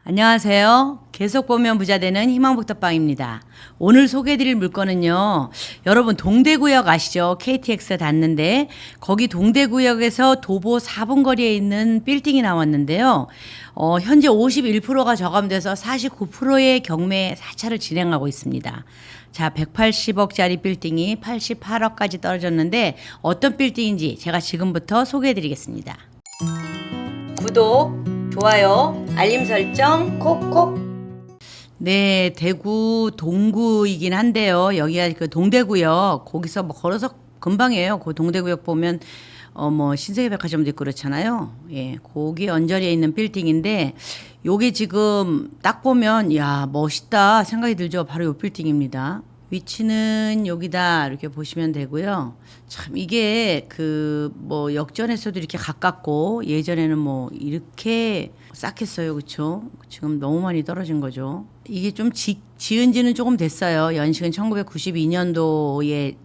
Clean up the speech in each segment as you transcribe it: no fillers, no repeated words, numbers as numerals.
안녕하세요. 계속 보면 부자 되는 희망복덕방입니다. 오늘 소개해드릴 물건은요. 여러분 동대구역 아시죠? KTX 닿는데 거기 동대구역에서 도보 4분 거리에 있는 빌딩이 나왔는데요. 현재 51%가 저감돼서 49%의 경매 사찰을 진행하고 있습니다. 자, 180억짜리 빌딩이 88억까지 떨어졌는데 어떤 빌딩인지 제가 지금부터 소개해드리겠습니다. 구독, 좋아요, 알림 설정 콕콕. 네, 대구 동구이긴 한데요. 여기가 그 동대구역 거기서 뭐 걸어서 금방이에요. 그 동대구역 보면 뭐 신세계백화점도 있고 그렇잖아요. 예, 거기 언저리에 있는 빌딩인데 요게 지금 딱 보면 야 멋있다 생각이 들죠. 바로 요 빌딩입니다. 위치는 여기다 이렇게 보시면 되고요. 참 이게 그 뭐 역전에서도 이렇게 가깝고 예전에는 뭐 이렇게 싹했어요. 그렇죠? 지금 너무 많이 떨어진 거죠. 이게 좀 지은 지는 조금 됐어요. 연식은 1992년도에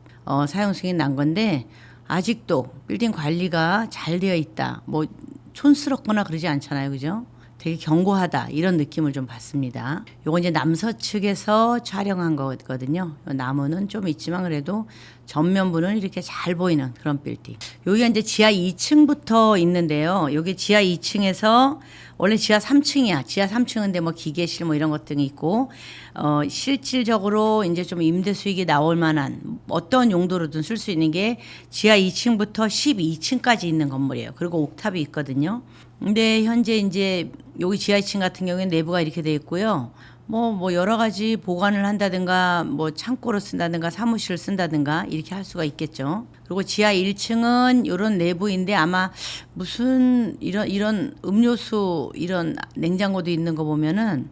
사용 승인 난 건데 아직도 빌딩 관리가 잘 되어 있다. 뭐 촌스럽거나 그러지 않잖아요. 그죠? 되게 견고하다 이런 느낌을 좀 받습니다. 요건 이제 남서측에서 촬영한 거거든요. 나무는 좀 있지만 그래도 전면부는 이렇게 잘 보이는 그런 빌딩. 여기가 이제 지하 2층부터 있는데요. 여기 지하 2층에서 원래 지하 3층이야. 지하 3층인데 뭐 기계실 뭐 이런 것들이 있고 실질적으로 이제 좀 임대 수익이 나올 만한 어떤 용도로든 쓸 수 있는 게 지하 2층부터 12층까지 있는 건물이에요. 그리고 옥탑이 있거든요. 근데 현재 이제 여기 지하 2층 같은 경우에는 내부가 이렇게 돼 있고요. 뭐 여러 가지 보관을 한다든가 뭐 창고로 쓴다든가 사무실을 쓴다든가 이렇게 할 수가 있겠죠. 그리고 지하 1층은 이런 내부인데 아마 무슨 이런 음료수 이런 냉장고도 있는 거 보면은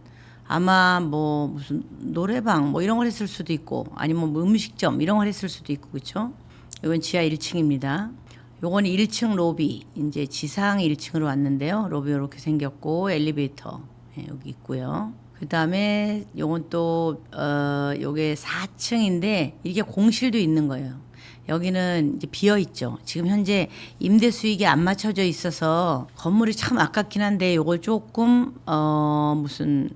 아마 뭐 무슨 노래방 뭐 이런 걸 했을 수도 있고 아니면 뭐 음식점 이런 걸 했을 수도 있고 그렇죠. 이건 지하 1층입니다. 요건 1층 로비, 이제 지상 1층으로 왔는데요. 로비 이렇게 생겼고 엘리베이터 여기 있고요. 그 다음에 요건 또 요게 4층인데 이게 공실도 있는 거예요. 여기는 이제 비어 있죠. 지금 현재 임대 수익이 안 맞춰져 있어서 건물이 참 아깝긴 한데 요걸 조금 무슨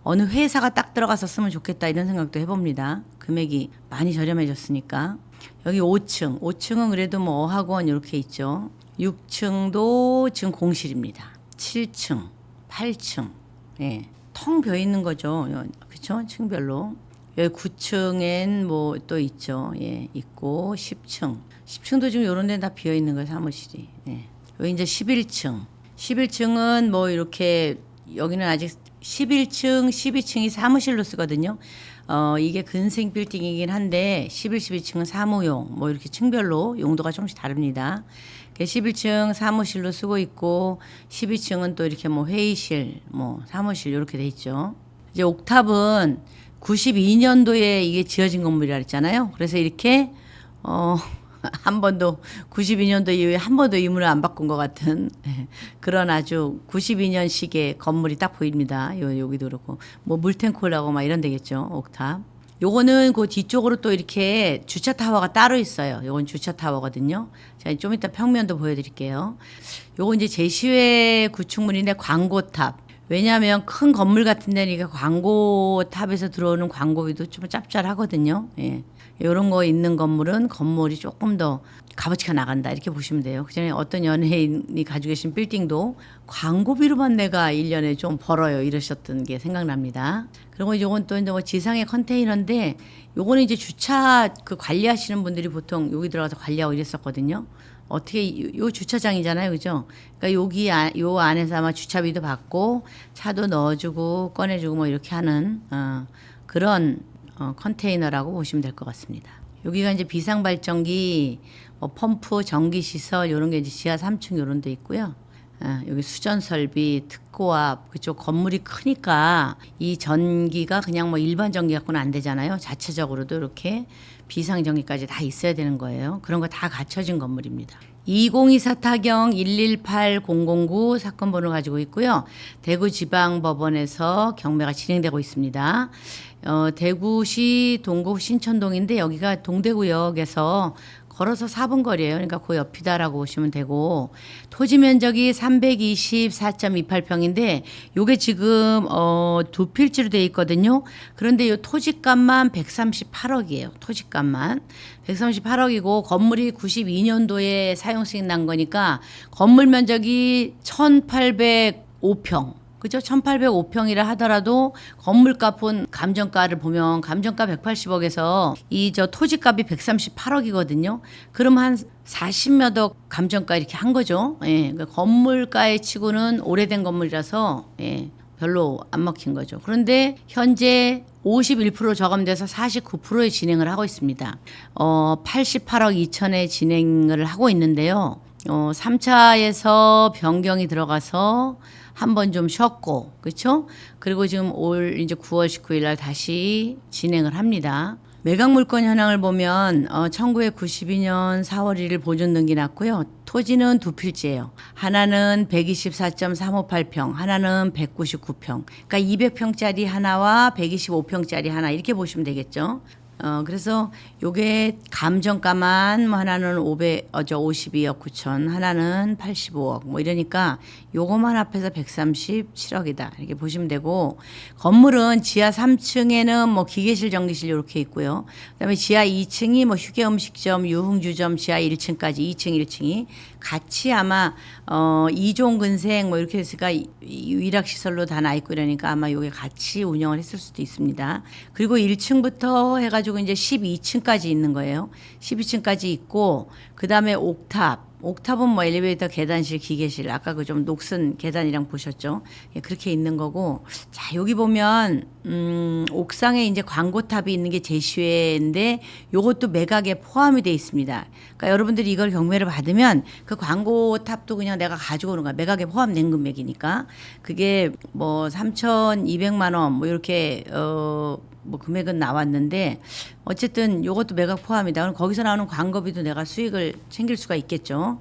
어느 회사가 딱 들어가서 쓰면 좋겠다 이런 생각도 해봅니다. 금액이 많이 저렴해졌으니까. 여기 5층, 5층은 그래도 뭐 어학원 이렇게 있죠. 6층도 지금 공실입니다. 7층, 8층, 예, 텅 비어 있는 거죠. 그렇죠? 층별로. 여기 9층엔 뭐 또 있죠. 예, 있고 10층, 10층도 지금 이런 데는 다 비어 있는 거예요. 사무실이. 예. 여기 이제 11층, 11층은 뭐 이렇게 여기는 아직 11층, 12층이 사무실로 쓰거든요. 이게 근생 빌딩이긴 한데 11, 12층은 사무용 뭐 이렇게 층별로 용도가 조금씩 다릅니다. 11층 사무실로 쓰고 있고 12층은 또 이렇게 뭐 회의실, 뭐 사무실 이렇게 돼 있죠. 이제 옥탑은 92년도에 이게 지어진 건물이라 했잖아요. 그래서 이렇게 한 번도 92년도 이후에 한 번도 이문을 안 바꾼 것 같은 그런 아주 92년식의 건물이 딱 보입니다. 여기도 그렇고 뭐 물탱크라고 막 이런 데겠죠. 옥탑. 요거는 그 뒤쪽으로 또 이렇게 주차 타워가 따로 있어요. 요건 주차 타워거든요. 제가 좀 이따 평면도 보여드릴게요. 요거 이제 제시회 구축물인데 광고탑. 왜냐하면 큰 건물 같은 데는 이게 광고탑에서 들어오는 광고비도 좀 짭짤하거든요. 예. 이런 거 있는 건물은 건물이 조금 더 값어치가 나간다 이렇게 보시면 돼요. 그전에 어떤 연예인이 가지고 계신 빌딩도 광고비로만 내가 1년에 좀 벌어요 이러셨던 게 생각납니다. 그리고 이건 또 이제 뭐 지상의 컨테이너인데 요거는 이제 주차 그 관리하시는 분들이 보통 여기 들어가서 관리하고 이랬었거든요. 어떻게 요 주차장이잖아요, 그죠? 그러니까 여기 요 안에서 아마 주차비도 받고 차도 넣어주고 꺼내주고 뭐 이렇게 하는 그런 컨테이너라고 보시면 될 것 같습니다. 여기가 이제 비상발전기, 뭐 펌프, 전기시설 이런 게 이제 지하 3층 이런 데 있고요. 여기 수전 설비, 특고압 그쪽 건물이 크니까 이 전기가 그냥 뭐 일반 전기 갖고는 안 되잖아요. 자체적으로도 이렇게 비상전기까지 다 있어야 되는 거예요. 그런 거 다 갖춰진 건물입니다. 2024 타경 118009 사건 번호 가지고 있고요. 대구지방법원에서 경매가 진행되고 있습니다. 대구시 동구 신천동인데 여기가 동대구역에서 걸어서 4분 거리예요. 그러니까 그 옆이다라고 보시면 되고 토지 면적이 324.28평인데 요게 지금 두 필지로 돼 있거든요. 그런데 요 토지값만 138억이에요. 토지값만 138억이고 건물이 92년도에 사용 승인 난 거니까 건물 면적이 1,805평. 그죠? 1,805평이라 하더라도 건물값은 감정가를 보면 감정가 180억에서 이 저 토지값이 138억이거든요. 그럼 한 40몇 억 감정가 이렇게 한 거죠. 예. 그러니까 건물가에 치고는 오래된 건물이라서 예. 별로 안 먹힌 거죠. 그런데 현재 51% 저감돼서 49%에 진행을 하고 있습니다. 88억 2천에 진행을 하고 있는데요. 3차에서 변경이 들어가서 한번 좀 쉬었고, 그렇죠? 그리고 지금 올 이제 9월 19일 날 다시 진행을 합니다. 매각 물건 현황을 보면 1992년 4월 1일 보존 등기 났고요. 토지는 두 필지예요. 하나는 124.358평, 하나는 199평. 그러니까 200평짜리 하나와 125평짜리 하나 이렇게 보시면 되겠죠. 그래서 요게 감정가만 뭐 하나는 52억 9천, 하나는 85억 뭐 이러니까 요거만 합해서 137억이다. 이렇게 보시면 되고 건물은 지하 3층에는 뭐 기계실, 전기실 이렇게 있고요. 그다음에 지하 2층이 뭐 휴게 음식점, 유흥주점 지하 1층까지 2층 1층이 같이 아마 2종 근생 뭐 이렇게 했으니까 위락 시설로 다 나 있고 이러니까 아마 요게 같이 운영을 했을 수도 있습니다. 그리고 1층부터 해가지고 이제 12층까지 있는 거예요. 12층까지 있고 그다음에 옥탑은 뭐 엘리베이터, 계단실, 기계실 아까 그 좀 녹슨 계단이랑 보셨죠? 예, 그렇게 있는 거고 자 여기 보면 옥상에 이제 광고탑이 있는 게 제시회인데 요것도 매각에 포함이 돼 있습니다. 그러니까 여러분들이 이걸 경매를 받으면 그 광고탑도 그냥 내가 가지고 오는 거야. 매각에 포함된 금액이니까 그게 뭐 3,200만 원 뭐 이렇게 뭐 금액은 나왔는데 어쨌든 요것도 매각 포함이다. 그럼 거기서 나오는 광고비도 내가 수익을 챙길 수가 있겠죠.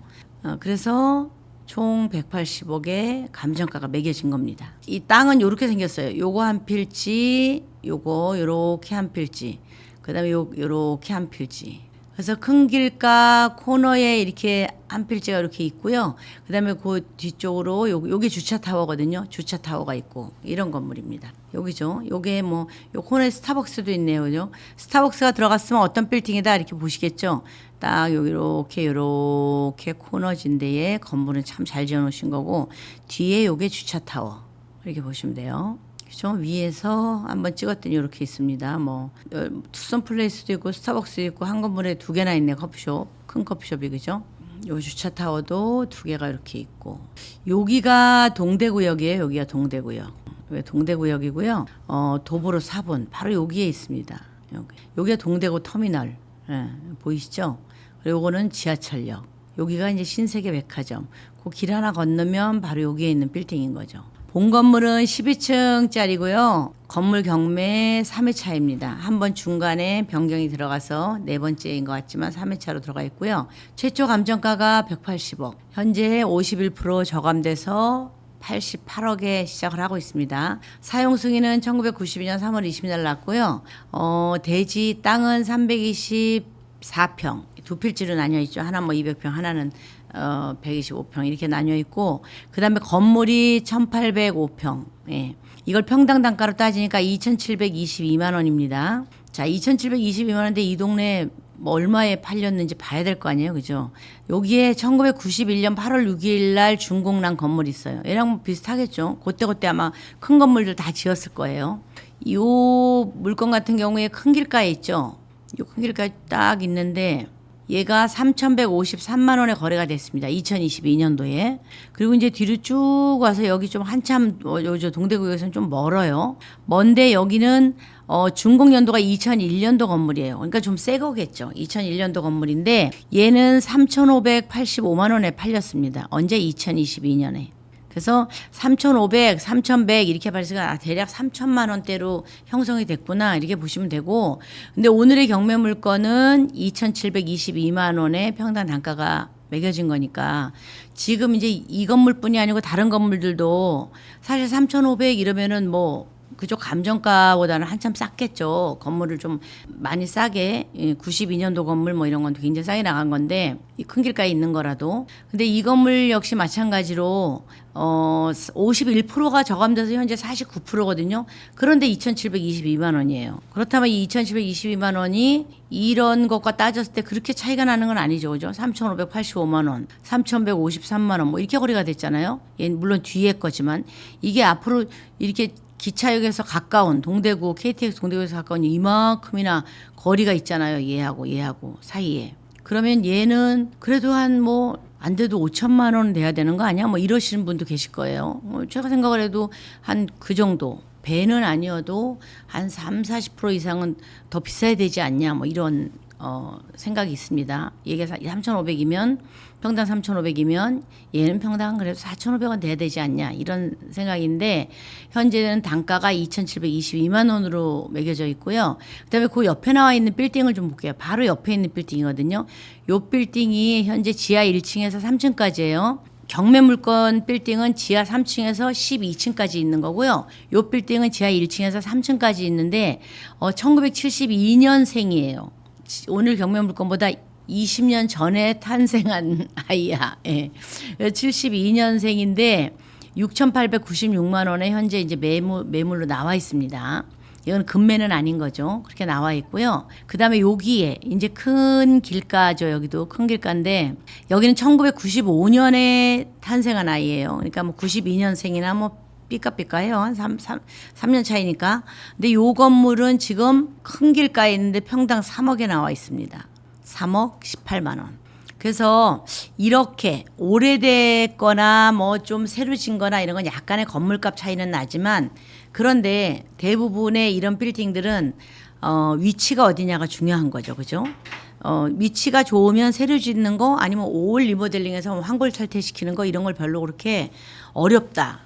그래서 총 180억의 감정가가 매겨진 겁니다. 이 땅은 요렇게 생겼어요. 요거 한 필지, 요거 요렇게 한 필지, 그다음에 요렇게 한 필지. 그래서 큰 길가 코너에 이렇게 한 필지가 이렇게 있고요. 그다음에 그 뒤쪽으로 요게 주차 타워거든요. 주차 타워가 있고 이런 건물입니다. 여기죠. 요게 뭐 요 코너에 스타벅스도 있네요. 그죠? 스타벅스가 들어갔으면 어떤 빌딩이다 이렇게 보시겠죠. 딱 여기 요렇게 코너진 데에 건물은 참 잘 지어 놓으신 거고 뒤에 요게 주차 타워. 이렇게 보시면 돼요. 그죠? 위에서 한번 찍었더니 이렇게 있습니다. 뭐 투썸 플레이스도 있고 스타벅스도 있고 한 건물에 두 개나 있네. 커피숍. 큰 커피숍이 그죠? 요 주차 타워도 두 개가 이렇게 있고 여기가 동대구역이에요. 여기가 동대구역. 왜 동대구역이고요. 도보로 4분 바로 여기에 있습니다. 여기가 동대구 터미널. 예, 보이시죠? 그리고 요거는 지하철역. 여기가 이제 신세계 백화점. 그 길 하나 건너면 바로 여기에 있는 빌딩인 거죠. 본 건물은 12층짜리고요. 건물 경매 3회차입니다. 한 번 중간에 변경이 들어가서 네 번째인 것 같지만 3회차로 들어가 있고요. 최초 감정가가 180억. 현재 51% 저감돼서 88억에 시작을 하고 있습니다. 사용 승인은 1992년 3월 20일 날 났고요. 대지 땅은 324평. 두 필지로 나뉘어 있죠. 하나 뭐 200평, 하나는 125평 이렇게 나뉘어 있고 그다음에 건물이 1,805평. 예. 이걸 평당 단가로 따지니까 2,722만 원입니다. 자, 2,722만 원인데 이 동네 뭐 얼마에 팔렸는지 봐야 될 거 아니에요. 그죠? 여기에 1991년 8월 6일 날 준공난 건물이 있어요. 얘랑 뭐 비슷하겠죠. 그때 아마 큰 건물들 다 지었을 거예요. 이 물건 같은 경우에 큰 길가에 있죠. 이 큰 길가에 딱 있는데 얘가 3,153만 원에 거래가 됐습니다. 2022년도에. 그리고 이제 뒤로 쭉 와서 여기 좀 한참 요 동대구역에서는 좀 멀어요. 먼데 여기는 준공 연도가 2001년도 건물이에요. 그러니까 좀 새 거겠죠. 2001년도 건물인데 얘는 3,585만 원에 팔렸습니다. 언제? 2022년에. 그래서 3,500, 3,100 이렇게 발생가 대략 3천만 원대로 형성이 됐구나 이렇게 보시면 되고 근데 오늘의 경매 물건은 2,722만 원의 평당 단가가 매겨진 거니까 지금 이제 이 건물뿐이 아니고 다른 건물들도 사실 3,500 이러면은 뭐 그쪽 감정가보다는 한참 쌌겠죠. 건물을 좀 많이 싸게 92년도 건물 뭐 이런 건 굉장히 싸게 나간 건데 이 큰 길가에 있는 거라도. 근데 이 건물 역시 마찬가지로 51%가 저감돼서 현재 49%거든요. 그런데 2,722만 원이에요. 그렇다면 이 2,722만 원이 이런 것과 따졌을 때 그렇게 차이가 나는 건 아니죠. 그죠? 3,585만 원, 3,153만 원 뭐 이렇게 거리가 됐잖아요. 얘는 물론 뒤에 거지만 이게 앞으로 이렇게 기차역에서 가까운 동대구, KTX 동대구에서 가까운 이만큼이나 거리가 있잖아요. 얘하고 사이에. 그러면 얘는 그래도 한 뭐 안 돼도 5천만 원 돼야 되는 거 아니야? 뭐 이러시는 분도 계실 거예요. 제가 생각을 해도 한 그 정도. 배는 아니어도 한 30-40% 이상은 더 비싸야 되지 않냐? 뭐 이런 생각이 있습니다. 얘가 3,500이면 평당 3,500이면 얘는 평당 그래도 4,500원 돼야 되지 않냐 이런 생각인데 현재는 단가가 2,722만 원으로 매겨져 있고요. 그다음에 그 옆에 나와 있는 빌딩을 좀 볼게요. 바로 옆에 있는 빌딩이거든요. 요 빌딩이 현재 지하 1층에서 3층까지예요. 경매 물건 빌딩은 지하 3층에서 12층까지 있는 거고요. 요 빌딩은 지하 1층에서 3층까지 있는데 1972년생이에요. 오늘 경매 물건보다 20년 전에 탄생한 아이야. 예. 72년생인데 6,896만 원에 현재 이제 매물로 나와 있습니다. 이건 금매는 아닌 거죠. 그렇게 나와 있고요. 그다음에 여기에 이제 큰 길가죠. 여기도 큰 길가인데 여기는 1995년에 탄생한 아이예요. 그러니까 뭐 92년생이나 뭐 삐까삐까해요. 한 3년 차이니까. 근데 요 건물은 지금 큰 길가에 있는데 평당 3억에 나와 있습니다. 3억 18만 원. 그래서 이렇게 오래됐거나 뭐 좀 새로 진 거나 이런 건 약간의 건물값 차이는 나지만 그런데 대부분의 이런 빌딩들은 위치가 어디냐가 중요한 거죠. 그죠? 위치가 좋으면 새로 짓는 거 아니면 올 리모델링해서 환골 탈퇴시키는 거 이런 걸 별로 그렇게 어렵다.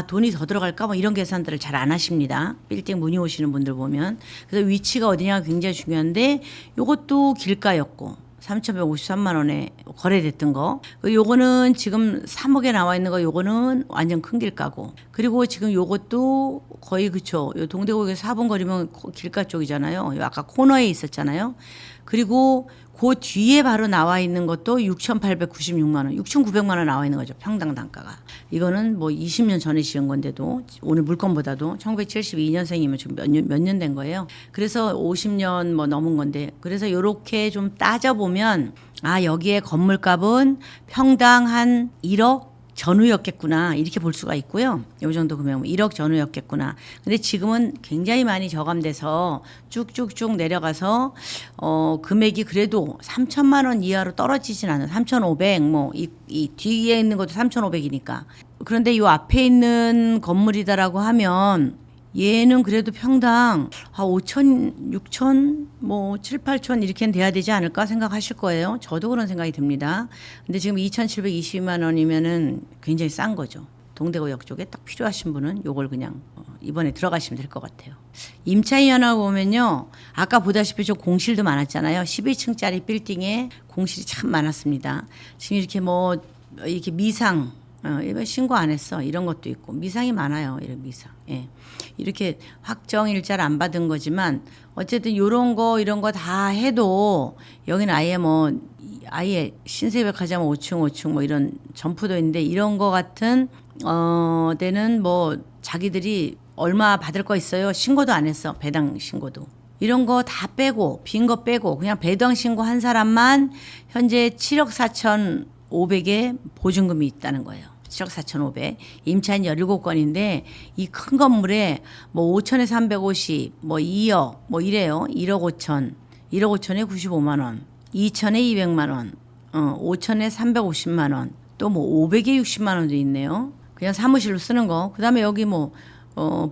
돈이 더 들어갈까? 뭐 이런 계산들을 잘 안 하십니다. 빌딩 문의 오시는 분들 보면. 그래서 위치가 어디냐가 굉장히 중요한데 요것도 길가였고 3,153만 원에 거래됐던 거. 요거는 지금 3억에 나와 있는 거 요거는 완전 큰 길가고. 그리고 지금 요것도 거의 그쵸. 요 동대구에서 4분 거리면 길가 쪽이잖아요. 요 아까 코너에 있었잖아요. 그리고 그 뒤에 바로 나와 있는 것도 6,896만 원, 6,900만 원 나와 있는 거죠. 평당 단가가. 이거는 뭐 20년 전에 지은 건데도 오늘 물건보다도 1972년생이면 지금 몇 년 된 거예요. 그래서 50년 뭐 넘은 건데 그래서 요렇게 좀 따져보면 여기에 건물값은 평당 한 1억 전후였겠구나 이렇게 볼 수가 있고요. 요 정도 금액 1억 전후였겠구나. 근데 지금은 굉장히 많이 저감돼서 쭉쭉쭉 내려가서 금액이 그래도 3천만 원 이하로 떨어지진 않아요. 3,500 뭐 이 뒤에 있는 것도 3,500이니까. 그런데 요 앞에 있는 건물이다라고 하면 얘는 그래도 평당 5천, 6천, 뭐 7, 8천 이렇게는 돼야 되지 않을까 생각하실 거예요. 저도 그런 생각이 듭니다. 근데 지금 2,722만 원이면은 굉장히 싼 거죠. 동대구역 쪽에 딱 필요하신 분은 요걸 그냥 이번에 들어가시면 될 것 같아요. 임차인 연화 보면요. 아까 보다시피 저 공실도 많았잖아요. 12층짜리 빌딩에 공실이 참 많았습니다. 지금 이렇게 뭐 이렇게 미상 이거 신고 안 했어 이런 것도 있고 미상이 많아요. 이런 미상. 예. 이렇게 확정 일자를 안 받은 거지만 어쨌든 이런 거 이런 거 다 해도 여기는 아예 신세백화점 5층 뭐 이런 점포도 있는데 이런 거 같은 데는 뭐 자기들이 얼마 받을 거 있어요. 신고도 안 했어. 배당 신고도. 이런 거 다 빼고 빈 거 빼고 그냥 배당 신고 한 사람만 현재 7억 4,500에 보증금이 있다는 거예요. 7억 4,500. 임차인 17건인데 이 큰 건물에 뭐 5천에 350, 뭐 2억, 뭐 이래요. 1억 5천, 1억 5천에 95만 원, 2천에 200만 원, 5천에 350만 원, 또 뭐 500에 60만 원도 있네요. 그냥 사무실로 쓰는 거. 그다음에 여기 뭐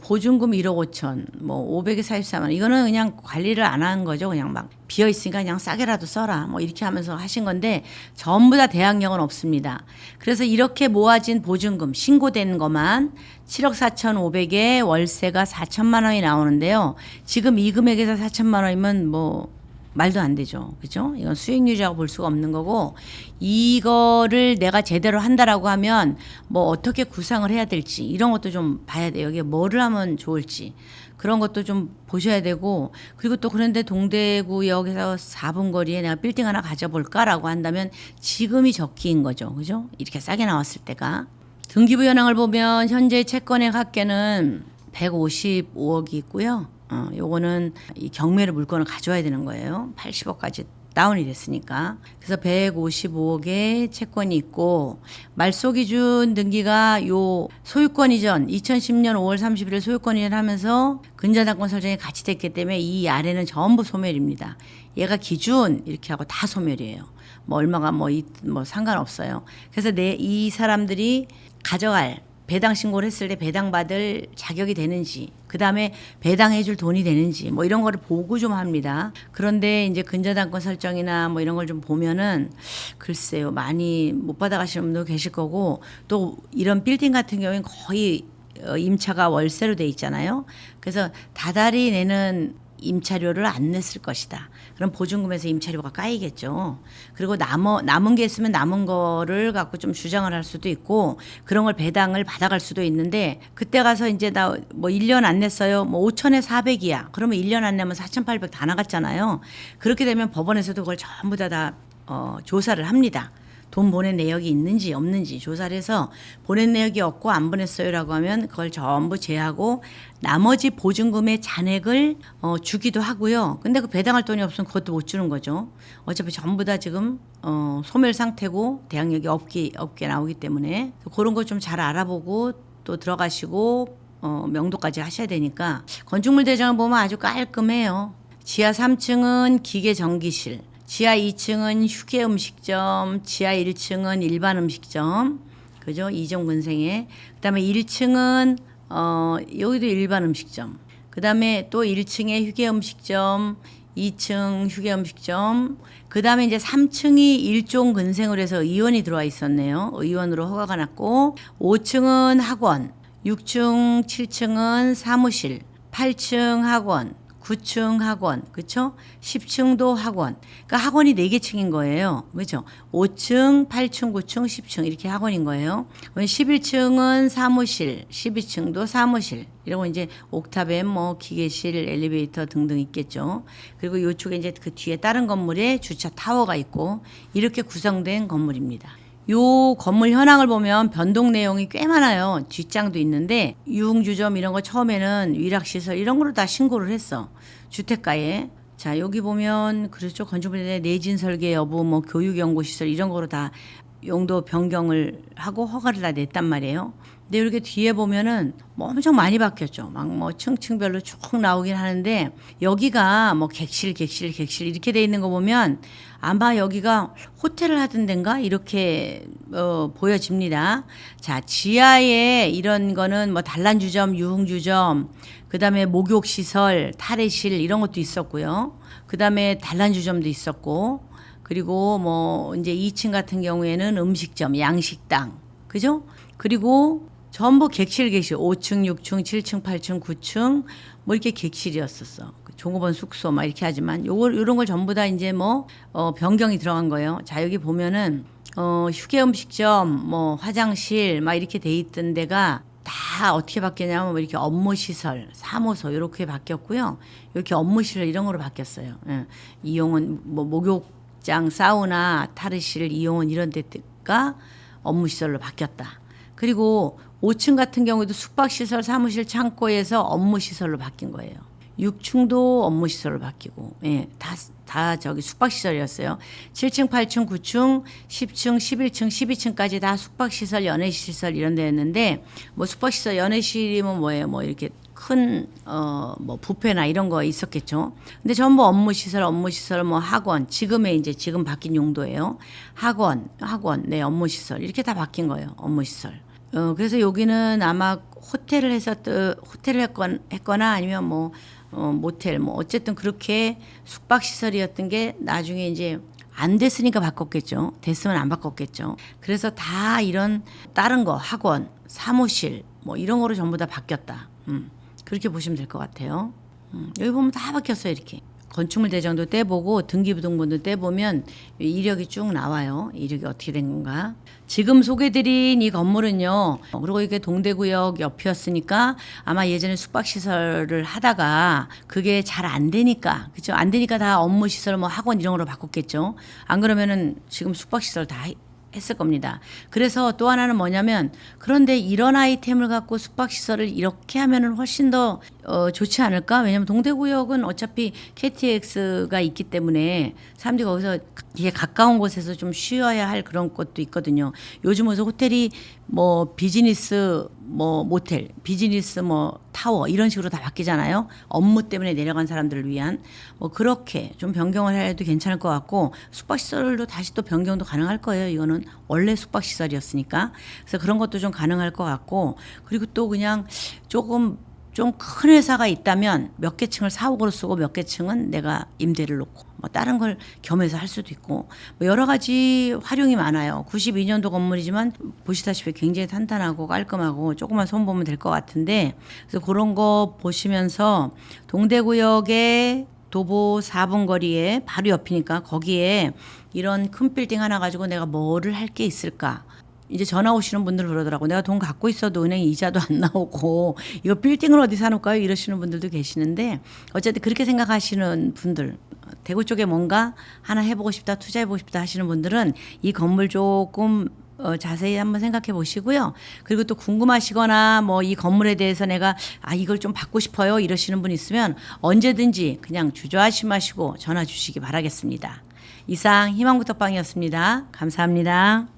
보증금 1억 5천, 뭐 500에 44만 원. 이거는 그냥 관리를 안 한 거죠. 그냥 막 비어 있으니까 그냥 싸게라도 써라. 뭐 이렇게 하면서 하신 건데 전부 다 대항력은 없습니다. 그래서 이렇게 모아진 보증금 신고된 것만 7억 4,500에 월세가 4천만 원이 나오는데요. 지금 이 금액에서 4천만 원이면 뭐 말도 안 되죠. 그죠? 이건 수익 유지라고 볼 수가 없는 거고, 이거를 내가 제대로 한다라고 하면 뭐 어떻게 구상을 해야 될지 이런 것도 좀 봐야 돼요. 여기에 뭐를 하면 좋을지. 그런 것도 좀 보셔야 되고, 그리고 또 그런데 동대구역에서 4분 거리에 내가 빌딩 하나 가져볼까라고 한다면 지금이 적기인 거죠. 그죠? 이렇게 싸게 나왔을 때가. 등기부 현황을 보면 현재 채권의 합계는 155억이 있고요. 요거는 이 경매를 물건을 가져와야 되는 거예요. 80억까지 다운이 됐으니까. 그래서 155억의 채권이 있고, 말소 기준 등기가 요 소유권 이전 2010년 5월 31일 소유권 이전하면서 근저당권 설정이 같이 됐기 때문에 이 아래는 전부 소멸입니다. 얘가 기준 이렇게 하고 다 소멸이에요. 뭐 얼마가 뭐 상관없어요. 그래서 이 사람들이 가져갈 배당 신고를 했을 때 배당받을 자격이 되는지, 그 다음에 배당해줄 돈이 되는지, 뭐 이런 거를 보고 좀 합니다. 그런데 이제 근저당권 설정이나 뭐 이런 걸 좀 보면은 글쎄요, 많이 못 받아가시는 분도 계실 거고, 또 이런 빌딩 같은 경우에는 거의 임차가 월세로 돼 있잖아요. 그래서 다달이 내는 임차료를 안 냈을 것이다. 그럼 보증금에서 임차료가 까이겠죠. 그리고 남은 게 있으면 남은 거를 갖고 좀 주장을 할 수도 있고, 그런 걸 배당을 받아갈 수도 있는데, 그때 가서 이제 나 뭐 1년 안 냈어요. 뭐 5천에 400이야. 그러면 1년 안 내면 4,800 다 나갔잖아요. 그렇게 되면 법원에서도 그걸 전부 다 조사를 합니다. 돈 보낸 내역이 있는지 없는지 조사를 해서 보낸 내역이 없고 안 보냈어요라고 하면 그걸 전부 제하고 나머지 보증금의 잔액을 주기도 하고요. 근데 그 배당할 돈이 없으면 그것도 못 주는 거죠. 어차피 전부 다 지금 소멸 상태고 대항력이 없게 나오기 때문에 그런 거 좀 잘 알아보고 또 들어가시고 명도까지 하셔야 되니까. 건축물 대장을 보면 아주 깔끔해요. 지하 3층은 기계 전기실, 지하 2층은 휴게 음식점, 지하 1층은 일반 음식점, 그죠? 이종 근생에. 그다음에 1층은 여기도 일반 음식점. 그다음에 또 1층에 휴게 음식점, 2층 휴게 음식점. 그다음에 이제 3층이 일종 근생으로 해서 의원이 들어와 있었네요. 의원으로 허가가 났고, 5층은 학원, 6층, 7층은 사무실, 8층 학원, 9층 학원, 그렇죠? 10층도 학원. 그러니까 학원이 4개 층인 거예요. 그렇죠? 5층, 8층, 9층, 10층 이렇게 학원인 거예요. 11층은 사무실, 12층도 사무실. 이러고 이제 옥탑에 뭐 기계실, 엘리베이터 등등 있겠죠. 그리고 이쪽에 이제 그 뒤에 다른 건물에 주차 타워가 있고 이렇게 구성된 건물입니다. 요 건물 현황을 보면 변동 내용이 꽤 많아요. 뒷장도 있는데 유흥주점 이런 거 처음에는 위락시설 이런 거로 다 신고를 했어. 주택가에. 자, 여기 보면 그렇죠. 건축물에 내진 설계 여부, 뭐 교육연구시설 이런 거로 다 용도 변경을 하고 허가를 다 냈단 말이에요. 근데 이렇게 뒤에 보면은 뭐 엄청 많이 바뀌었죠. 막 뭐 층층별로 쭉 나오긴 하는데 여기가 뭐 객실 이렇게 돼 있는 거 보면 아마 여기가 호텔을 하던 데인가 이렇게 보여집니다. 자, 지하에 이런 거는 뭐 단란주점, 유흥주점, 그다음에 목욕시설, 탈의실 이런 것도 있었고요. 그다음에 단란주점도 있었고, 그리고 뭐 이제 2층 같은 경우에는 음식점, 양식당, 그죠? 그리고 전부 객실 5층, 6층, 7층, 8층, 9층 뭐 이렇게 객실이었었어. 종업원 숙소 막 이렇게 하지만 요런 걸 전부 다 이제 뭐 변경이 들어간 거예요. 자, 여기 보면은 휴게 음식점, 뭐 화장실 막 이렇게 돼 있던 데가 다 어떻게 바뀌냐면 뭐 이렇게 업무시설, 사무소 이렇게 바뀌었고요. 이렇게 업무시설 이런 거로 바뀌었어요. 예. 이용은 뭐 목욕장, 사우나, 탈의실, 이용은 이런 데가 업무시설로 바뀌었다. 그리고 5층 같은 경우에도 숙박시설, 사무실, 창고에서 업무시설로 바뀐 거예요. 6층도 업무시설로 바뀌고, 예, 다 저기 숙박시설이었어요. 7층, 8층, 9층, 10층, 11층, 12층까지 다 숙박시설, 연애시설 이런 데였는데, 뭐 숙박시설, 연애실이면 뭐예요? 뭐 이렇게 큰, 뭐 뷔페나 이런 거 있었겠죠. 근데 전부 업무시설, 뭐 학원, 지금 바뀐 용도예요. 학원, 네, 업무시설. 이렇게 다 바뀐 거예요. 업무시설. 그래서 여기는 아마 호텔을 했거나 아니면 뭐, 모텔, 뭐, 어쨌든 그렇게 숙박시설이었던 게 나중에 이제 안 됐으니까 바꿨겠죠. 됐으면 안 바꿨겠죠. 그래서 다 이런 다른 거, 학원, 사무실, 뭐 이런 거로 전부 다 바뀌었다. 그렇게 보시면 될 것 같아요. 여기 보면 다 바뀌었어요, 이렇게. 건축물 대장도 떼보고 등기부등본도 떼보면 이력이 쭉 나와요. 이력이 어떻게 된 건가. 지금 소개드린 이 건물은요. 그리고 이게 동대구역 옆이었으니까 아마 예전에 숙박시설을 하다가 그게 잘 안 되니까, 그죠? 안 되니까 다 업무시설 뭐 학원 이런 거로 바꿨겠죠. 안 그러면은 지금 숙박시설 다 했을 겁니다. 그래서 또 하나는 뭐냐면, 그런데 이런 아이템을 갖고 숙박시설을 이렇게 하면은 훨씬 더 좋지 않을까? 왜냐면 동대구역은 어차피 KTX가 있기 때문에 사람들이 거기서 이게 가까운 곳에서 좀 쉬어야 할 그런 것도 있거든요. 요즘 어서 호텔이 뭐 비즈니스 뭐 모텔, 비즈니스 뭐 타워 이런 식으로 다 바뀌잖아요. 업무 때문에 내려간 사람들을 위한 뭐 그렇게 좀 변경을 해도 괜찮을 것 같고, 숙박시설도 다시 또 변경도 가능할 거예요. 이거는 원래 숙박시설이었으니까. 그래서 그런 것도 좀 가능할 것 같고, 그리고 또 그냥 조금 좀 큰 회사가 있다면 몇 개 층을 사옥으로 쓰고 몇 개 층은 내가 임대를 놓고 뭐 다른 걸 겸해서 할 수도 있고, 뭐 여러 가지 활용이 많아요. 92년도 건물이지만 보시다시피 굉장히 탄탄하고 깔끔하고 조금만 손 보면 될 것 같은데, 그래서 그런 거 보시면서 동대구역의 도보 4분 거리에 바로 옆이니까 거기에 이런 큰 빌딩 하나 가지고 내가 뭐를 할 게 있을까. 이제 전화 오시는 분들 그러더라고. 내가 돈 갖고 있어도 은행 이자도 안 나오고 이거 빌딩을 어디 사놓을까요? 이러시는 분들도 계시는데, 어쨌든 그렇게 생각하시는 분들, 대구 쪽에 뭔가 하나 해보고 싶다, 투자해보고 싶다 하시는 분들은 이 건물 조금 자세히 한번 생각해 보시고요. 그리고 또 궁금하시거나 뭐 이 건물에 대해서 내가 이걸 좀 받고 싶어요 이러시는 분 있으면 언제든지 그냥 주저하지 마시고 전화 주시기 바라겠습니다. 이상 희망부터빵이었습니다. 감사합니다.